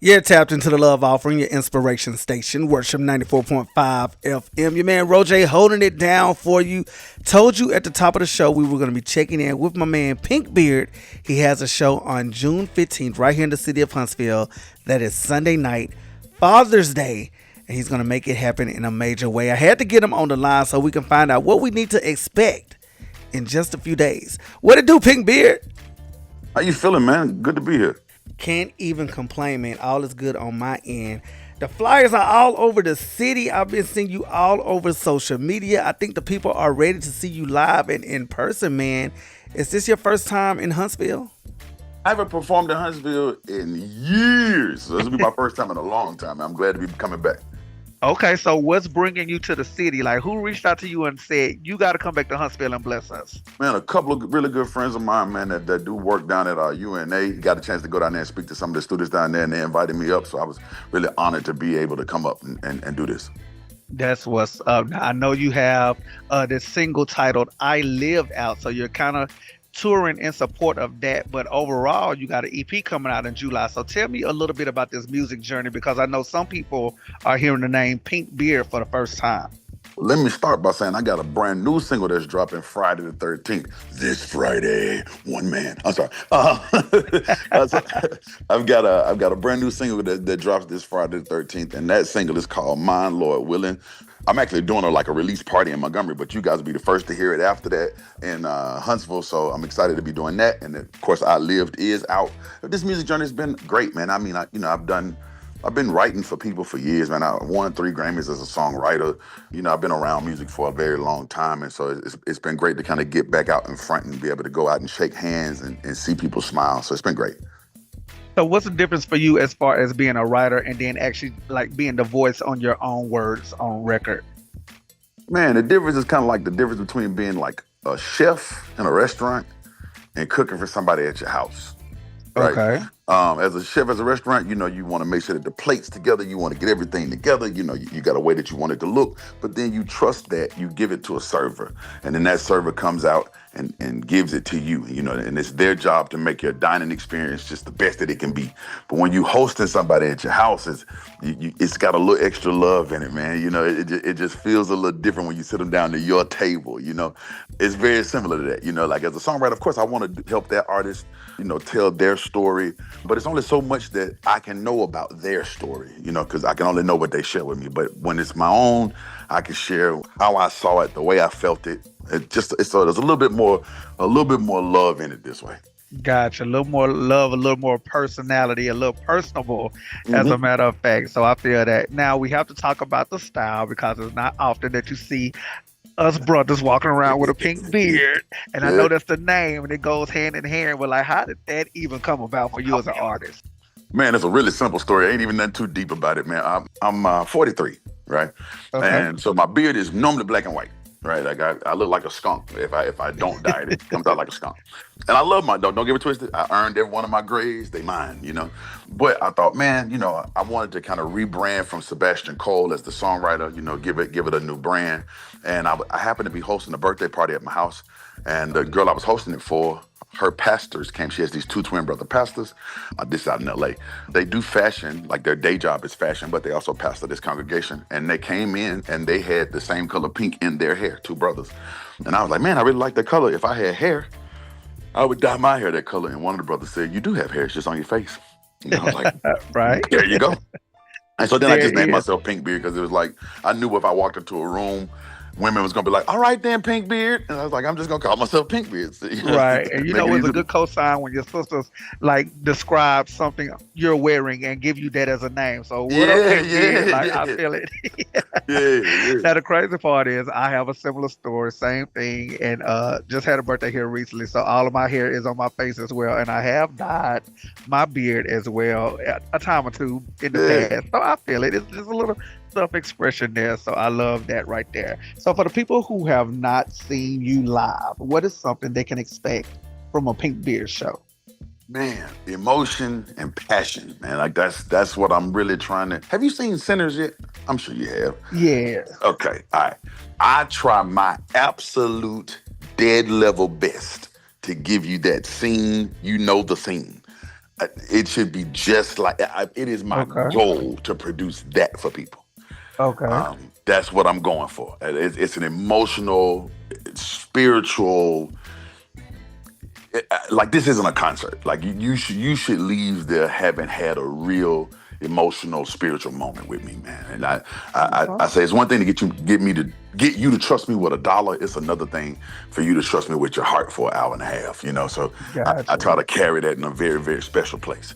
You're tapped into the Love Offering, your inspiration station, Worship 94.5 FM. Your man RoJay holding it down for you. Told you at the top of the show we were going to be checking in with my man Pynk Beard. He has a show on June 15th right here in the city of Huntsville. That is Sunday night, Father's Day. And he's going to make it happen in a major way. I had to get him on the line so we can find out what we need to expect in just a few days. What it do, Pynk Beard? How you feeling, man? Good to be here. Can't even complain, man. All is good on my end. The flyers are all over the city. I've been seeing you all over social media. I think the people are ready to see you live and in person, man. Is this your first time in Huntsville? I haven't performed in Huntsville in years. So this will be my first time in a long time. I'm glad to be coming back. Okay, so what's bringing you to the city? Like, who reached out to you and said, you got to come back to Huntsville and bless us? Man, a couple of really good friends of mine, man, that do work down at UNA. Got a chance to go down there and speak to some of the students down there, and they invited me up. So I was really honored to be able to come up and do this. That's what's up. Now, I know you have this single titled I Lived out. So you're kind of touring in support of that. But overall, you got an EP coming out in July. So tell me a little bit about this music journey, because I know some people are hearing the name Pynk Beard for the first time. Let me start by saying I got a brand new single that's dropping Friday the 13th. This Friday, one man. I'm sorry. I've got a brand new single that drops this Friday the 13th, and that single is called Mine, Lord Willing. I'm actually doing a release party in Montgomery, but you guys will be the first to hear it after that in Huntsville. So I'm excited to be doing that. And of course, I Lived is out. This music journey has been great, man. I mean, I've been writing for people for years, man. I won 3 Grammys as a songwriter. I've been around music for a very long time. And so it's been great to kind of get back out in front and be able to go out and shake hands and see people smile. So it's been great. So what's the difference for you as far as being a writer and then actually like being the voice on your own words on record? Man, the difference is kind of like the difference between being like a chef in a restaurant and cooking for somebody at your house. Right? Okay. As a chef, as a restaurant, you want to make sure that the plate's together. You want to get everything together. You got a way that you want it to look, but then you trust that you give it to a server, and then that server comes out and gives it to you. And it's their job to make your dining experience just the best that it can be. But when you hosting somebody at your house, it's got a little extra love in it, man. It just feels a little different when you sit them down to your table. It's very similar to that. Like as a songwriter, of course, I want to help that artist, tell their story. But it's only so much that I can know about their story, because I can only know what they share with me. But when it's my own, I can share how I saw it, the way I felt it. So there's a little bit more love in it this way. Gotcha. A little more love, a little more personality, a little personable, as a matter of fact. So I feel that. Now we have to talk about the style, because it's not often that you see us brothers walking around with a pink beard. And I know that's the name, and it goes hand in hand. But like, how did that even come about for you as an artist? Man, it's a really simple story. Ain't even nothing too deep about it, man. I'm 43, right? Okay. And so my beard is normally black and white, right? Like I look like a skunk. If I don't dye it, it comes out like a skunk. And I love don't get it twisted. I earned every one of my grades. They mine, But I thought, man, I wanted to kind of rebrand from Sebastian Cole as the songwriter, give it a new brand. And I happened to be hosting a birthday party at my house. And the girl I was hosting it for, her pastors came. She has these 2 twin brother pastors. This is out in LA. They do fashion, like their day job is fashion, but they also pastor this congregation. And they came in and they had the same color pink in their hair, 2 brothers. And I was like, man, I really like that color. If I had hair, I would dye my hair that color. And one of the brothers said, you do have hair, it's just on your face. And I was like, Right. there you go. And so then I There just named is. myself Pynk Beard, because it was like, I knew if I walked into a room, women was gonna be like, all right then, Pynk Beard. And I was like, I'm just gonna call myself Pynk Beard. So, Right. And make it it's easy. a good cosign when your sisters like describe something you're wearing and give you that as a name. So what up, Yeah, Pink Beard? Like, yeah, I feel it. yeah. Now the crazy part is I have a similar story, same thing, and just had a birthday here recently. So all of my hair is on my face as well. And I have dyed my beard as well a time or two in the Yeah. past. So I feel it. It's just a little self-expression there. So I love that right there. So for the people who have not seen you live, what is something they can expect from a Pynk Beard show? Man, emotion and passion, man. Like that's what I'm really trying to. Have you seen Sinners yet? I'm sure you have. Yeah. Okay, all right. I try my absolute dead level best to give you that scene, the scene. It should be just like it is my Okay. goal to produce that for people. Okay. That's what I'm going for. It's an emotional, spiritual. Like this isn't a concert. Like you should leave there having had a real emotional, spiritual moment with me, man. And I say it's one thing to get you to trust me with $1. It's another thing for you to trust me with your heart for an hour and a half. So I Gotcha. try to carry that in a very, very special place.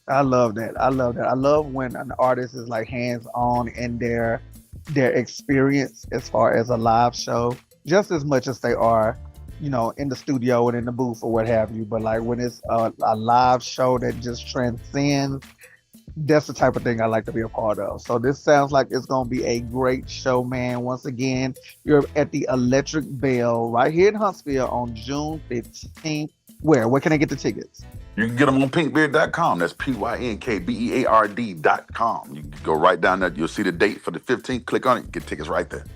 I love that. I love that. I love when an artist is like hands on in their experience as far as a live show, just as much as they are, in the studio and in the booth or what have you. But like when it's a live show that just transcends, that's the type of thing I like to be a part of. So this sounds like it's going to be a great show, man. Once again, you're at the Electric Bell right here in Huntsville on June 15th. Where can I get the tickets? You can get them on pinkbeard.com. That's PYNKBEARD.com. You can go right down there. You'll see the date for the 15th. Click on it. Get tickets right there.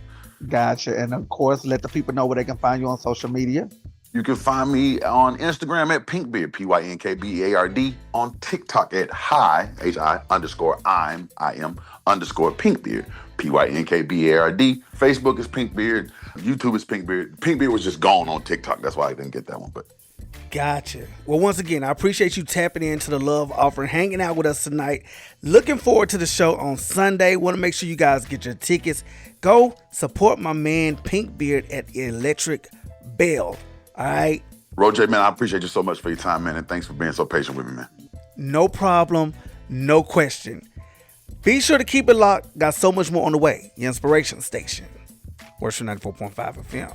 Gotcha. And of course, let the people know where they can find you on social media. You can find me on Instagram at Pynk Beard, PYNKBEARD, on TikTok at hi_I'm_Pynk Beard, PYNKBEARD. Facebook is Pynk Beard. YouTube is Pynk Beard. Pynk Beard was just gone on TikTok. That's why I didn't get that one. But Gotcha. Well, once again, I appreciate you tapping into the love offering, hanging out with us tonight. Looking forward to the show on Sunday. Want to make sure you guys get your tickets. Go support my man Pynk Beard at Electric Bell. All right. RoJay, man, I appreciate you so much for your time, man, and thanks for being so patient with me, man. No problem. No question. Be sure to keep it locked. Got so much more on the way. Your Inspiration Station. Worship 94.5 FM.